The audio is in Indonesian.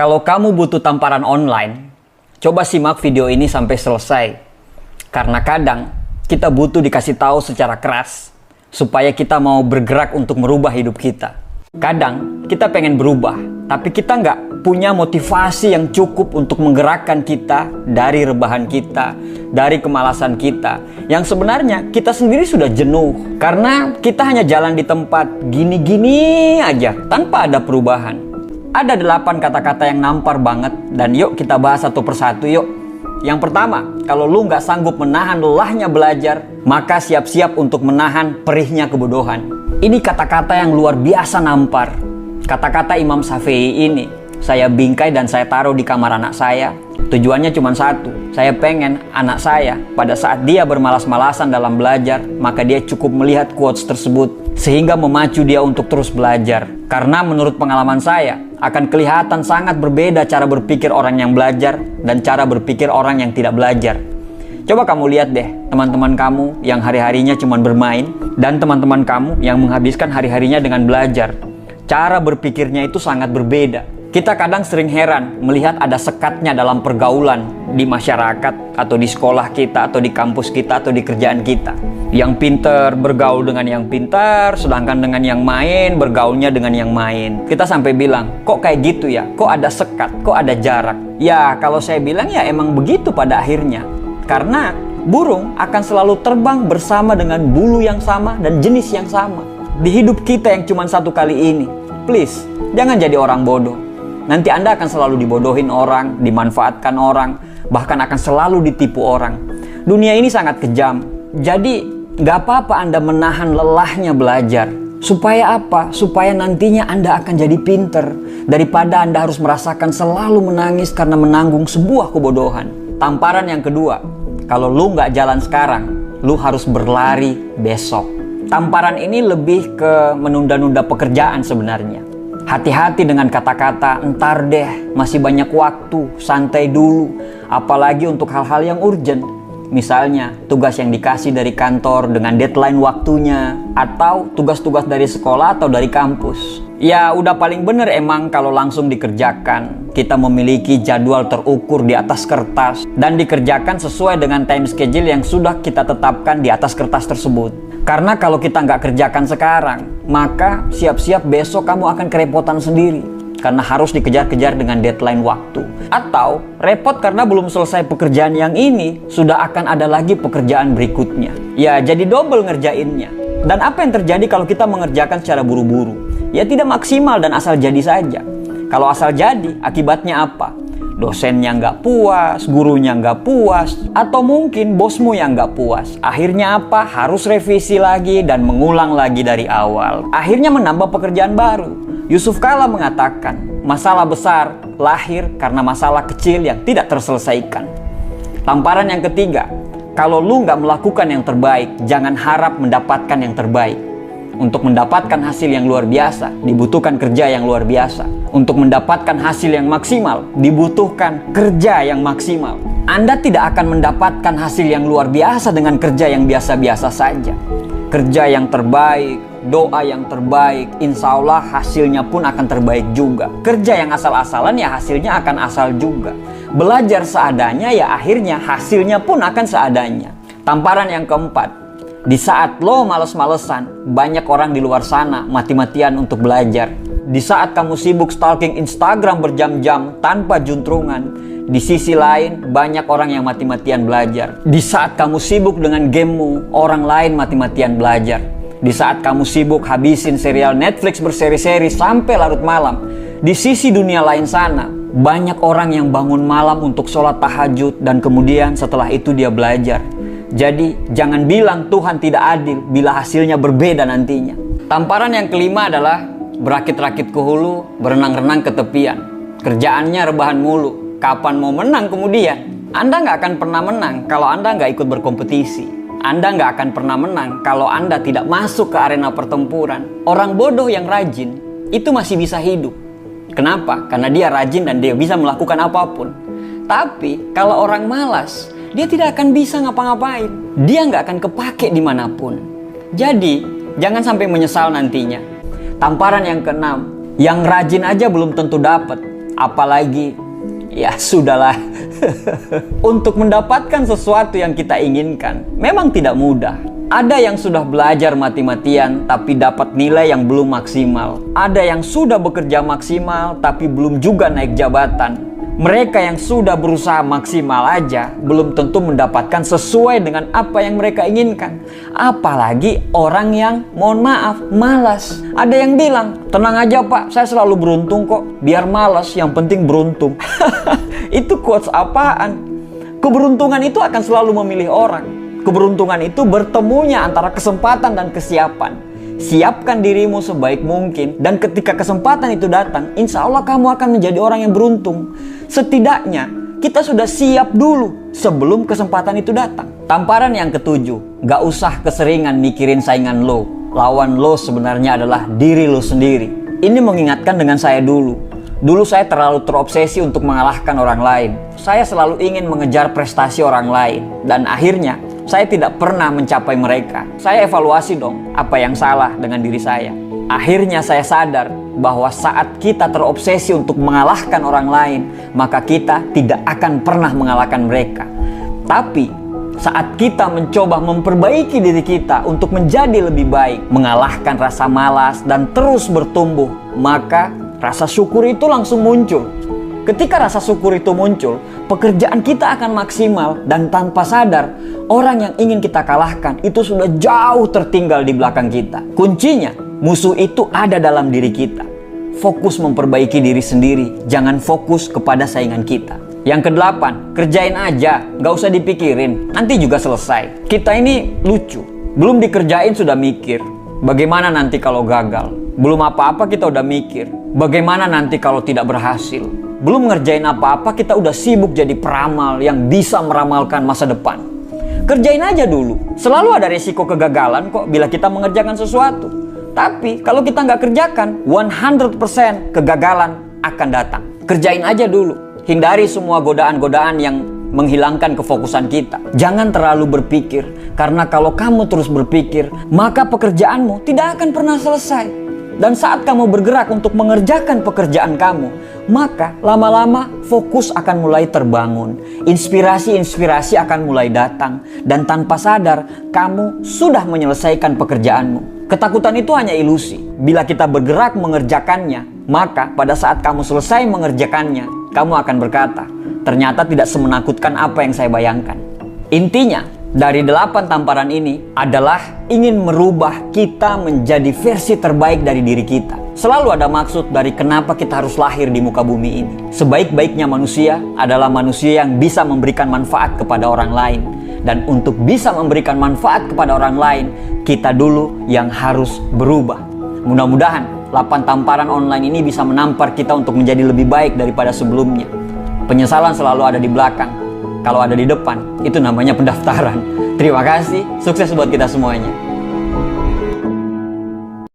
Kalau kamu butuh tamparan online, coba simak video ini sampai selesai. Karena kadang kita butuh dikasih tahu secara keras supaya kita mau bergerak untuk merubah hidup kita. Kadang kita pengen berubah, tapi kita nggak punya motivasi yang cukup untuk menggerakkan kita dari rebahan kita, dari kemalasan kita, yang sebenarnya kita sendiri sudah jenuh. Karena kita hanya jalan di tempat gini-gini aja, tanpa ada perubahan. Ada 8 kata-kata yang nampar banget, dan yuk kita bahas satu persatu yuk. Yang pertama, kalau lu nggak sanggup menahan lelahnya belajar, maka siap-siap untuk menahan perihnya kebodohan. Ini kata-kata yang luar biasa nampar. Kata-kata Imam Syafi'i ini saya bingkai dan saya taruh di kamar anak saya. Tujuannya cuma satu, saya pengen anak saya pada saat dia bermalas-malasan dalam belajar, maka dia cukup melihat quotes tersebut sehingga memacu dia untuk terus belajar. Karena menurut pengalaman saya, akan kelihatan sangat berbeda cara berpikir orang yang belajar dan cara berpikir orang yang tidak belajar. Coba kamu lihat deh, teman-teman kamu yang hari-harinya cuma bermain dan teman-teman kamu yang menghabiskan hari-harinya dengan belajar. Cara berpikirnya itu sangat berbeda. Kita kadang sering heran melihat ada sekatnya dalam pergaulan di masyarakat atau di sekolah kita atau di kampus kita atau di kerjaan kita. Yang pintar bergaul dengan yang pintar, sedangkan dengan yang main bergaulnya dengan yang main. Kita sampai bilang, kok kayak gitu ya? Kok ada sekat? Kok ada jarak? Ya kalau saya bilang ya emang begitu pada akhirnya. Karena burung akan selalu terbang bersama dengan bulu yang sama dan jenis yang sama. Di hidup kita yang cuma satu kali ini, please jangan jadi orang bodoh. Nanti Anda akan selalu dibodohin orang, dimanfaatkan orang, bahkan akan selalu ditipu orang. Dunia ini sangat kejam. Jadi, gak apa-apa Anda menahan lelahnya belajar. Supaya apa? Supaya nantinya Anda akan jadi pinter. Daripada Anda harus merasakan selalu menangis karena menanggung sebuah kebodohan. Tamparan yang kedua, kalau lu gak jalan sekarang, lu harus berlari besok. Tamparan ini lebih ke menunda-nunda pekerjaan sebenarnya. Hati-hati dengan kata-kata, entar deh, masih banyak waktu, santai dulu. Apalagi untuk hal-hal yang urgent. Misalnya, tugas yang dikasih dari kantor dengan deadline waktunya. Atau tugas-tugas dari sekolah atau dari kampus. Ya udah paling bener emang kalau langsung dikerjakan. Kita memiliki jadwal terukur di atas kertas. Dan dikerjakan sesuai dengan time schedule yang sudah kita tetapkan di atas kertas tersebut. Karena kalau kita nggak kerjakan sekarang, maka siap-siap besok kamu akan kerepotan sendiri. Karena harus dikejar-kejar dengan deadline waktu. Atau repot karena belum selesai pekerjaan yang ini, sudah akan ada lagi pekerjaan berikutnya. Ya jadi double ngerjainnya. Dan apa yang terjadi kalau kita mengerjakan secara buru-buru? Ya tidak maksimal dan asal jadi saja. Kalau asal jadi, akibatnya apa? Dosennya nggak puas, gurunya nggak puas, atau mungkin bosmu yang nggak puas. Akhirnya apa? Harus revisi lagi dan mengulang lagi dari awal. Akhirnya menambah pekerjaan baru. Yusuf Kala mengatakan, masalah besar lahir karena masalah kecil yang tidak terselesaikan. Tamparan yang ketiga, kalau lu nggak melakukan yang terbaik, jangan harap mendapatkan yang terbaik. Untuk mendapatkan hasil yang luar biasa, dibutuhkan kerja yang luar biasa. Untuk mendapatkan hasil yang maksimal, dibutuhkan kerja yang maksimal. Anda tidak akan mendapatkan hasil yang luar biasa dengan kerja yang biasa-biasa saja. Kerja yang terbaik, doa yang terbaik, insya Allah hasilnya pun akan terbaik juga. Kerja yang asal-asalan ya hasilnya akan asal juga. Belajar seadanya ya akhirnya hasilnya pun akan seadanya. Tamparan yang keempat, di saat lo males-malesan, banyak orang di luar sana mati-matian untuk belajar. Di saat kamu sibuk stalking Instagram berjam-jam tanpa juntrungan, di sisi lain banyak orang yang mati-matian belajar. Di saat kamu sibuk dengan gamemu, orang lain mati-matian belajar. Di saat kamu sibuk habisin serial Netflix berseri-seri sampai larut malam, di sisi dunia lain sana, banyak orang yang bangun malam untuk sholat tahajud dan kemudian setelah itu dia belajar. Jadi, jangan bilang Tuhan tidak adil bila hasilnya berbeda nantinya. Tamparan yang kelima adalah berakit-rakit ke hulu, berenang-renang ke tepian. Kerjaannya rebahan mulu. Kapan mau menang kemudian? Anda nggak akan pernah menang kalau Anda nggak ikut berkompetisi. Anda nggak akan pernah menang kalau Anda tidak masuk ke arena pertempuran. Orang bodoh yang rajin, itu masih bisa hidup. Kenapa? Karena dia rajin dan dia bisa melakukan apapun. Tapi, kalau orang malas, dia tidak akan bisa ngapa-ngapain. Dia nggak akan kepake dimanapun. Jadi, jangan sampai menyesal nantinya. Tamparan yang keenam, yang rajin aja belum tentu dapat. Apalagi, ya sudahlah. Untuk mendapatkan sesuatu yang kita inginkan memang tidak mudah. Ada yang sudah belajar mati-matian tapi dapat nilai yang belum maksimal. Ada yang sudah bekerja maksimal tapi belum juga naik jabatan. Mereka yang sudah berusaha maksimal aja belum tentu mendapatkan sesuai dengan apa yang mereka inginkan. Apalagi orang yang, mohon maaf, malas. Ada yang bilang, tenang aja Pak, saya selalu beruntung kok. Biar malas, yang penting beruntung. Itu quotes apaan? Keberuntungan itu akan selalu memilih orang. Keberuntungan itu bertemunya antara kesempatan dan kesiapan. Siapkan dirimu sebaik mungkin, dan ketika kesempatan itu datang, insya Allah kamu akan menjadi orang yang beruntung. Setidaknya kita sudah siap dulu sebelum kesempatan itu datang. Tamparan yang ketujuh, gak usah keseringan mikirin saingan lo. Lawan lo sebenarnya adalah diri lo sendiri. Ini mengingatkan dengan saya dulu. Dulu saya terlalu terobsesi untuk mengalahkan orang lain. Saya selalu ingin mengejar prestasi orang lain, dan akhirnya saya tidak pernah mencapai mereka. Saya evaluasi dong, apa yang salah dengan diri saya. Akhirnya saya sadar bahwa saat kita terobsesi untuk mengalahkan orang lain, maka kita tidak akan pernah mengalahkan mereka. Tapi saat kita mencoba memperbaiki diri kita untuk menjadi lebih baik, mengalahkan rasa malas dan terus bertumbuh, maka rasa syukur itu langsung muncul. Ketika rasa syukur itu muncul, pekerjaan kita akan maksimal, dan tanpa sadar, orang yang ingin kita kalahkan itu sudah jauh tertinggal di belakang kita. Kuncinya, musuh itu ada dalam diri kita. Fokus memperbaiki diri sendiri, jangan fokus kepada saingan kita. Yang kedelapan, kerjain aja, gak usah dipikirin, nanti juga selesai. Kita ini lucu, belum dikerjain sudah mikir, bagaimana nanti kalau gagal? Belum apa-apa kita udah mikir, bagaimana nanti kalau tidak berhasil? Belum ngerjain apa-apa kita udah sibuk jadi peramal yang bisa meramalkan masa depan. Kerjain aja dulu. Selalu ada resiko kegagalan kok bila kita mengerjakan sesuatu. Tapi kalau kita nggak kerjakan, 100% kegagalan akan datang. Kerjain aja dulu. Hindari semua godaan-godaan yang menghilangkan kefokusan kita. Jangan terlalu berpikir, karena kalau kamu terus berpikir, maka pekerjaanmu tidak akan pernah selesai. Dan saat kamu bergerak untuk mengerjakan pekerjaan kamu, maka lama-lama fokus akan mulai terbangun. Inspirasi-inspirasi akan mulai datang. Dan tanpa sadar, kamu sudah menyelesaikan pekerjaanmu. Ketakutan itu hanya ilusi. Bila kita bergerak mengerjakannya, maka pada saat kamu selesai mengerjakannya, kamu akan berkata, ternyata tidak semenakutkan apa yang saya bayangkan. Intinya, dari 8 tamparan ini adalah ingin merubah kita menjadi versi terbaik dari diri kita. Selalu ada maksud dari kenapa kita harus lahir di muka bumi ini. Sebaik-baiknya manusia adalah manusia yang bisa memberikan manfaat kepada orang lain. Dan untuk bisa memberikan manfaat kepada orang lain, kita dulu yang harus berubah. Mudah-mudahan 8 tamparan online ini bisa menampar kita untuk menjadi lebih baik daripada sebelumnya. Penyesalan selalu ada di belakang. Kalau ada di depan, itu namanya pendaftaran. Terima kasih, sukses buat kita semuanya.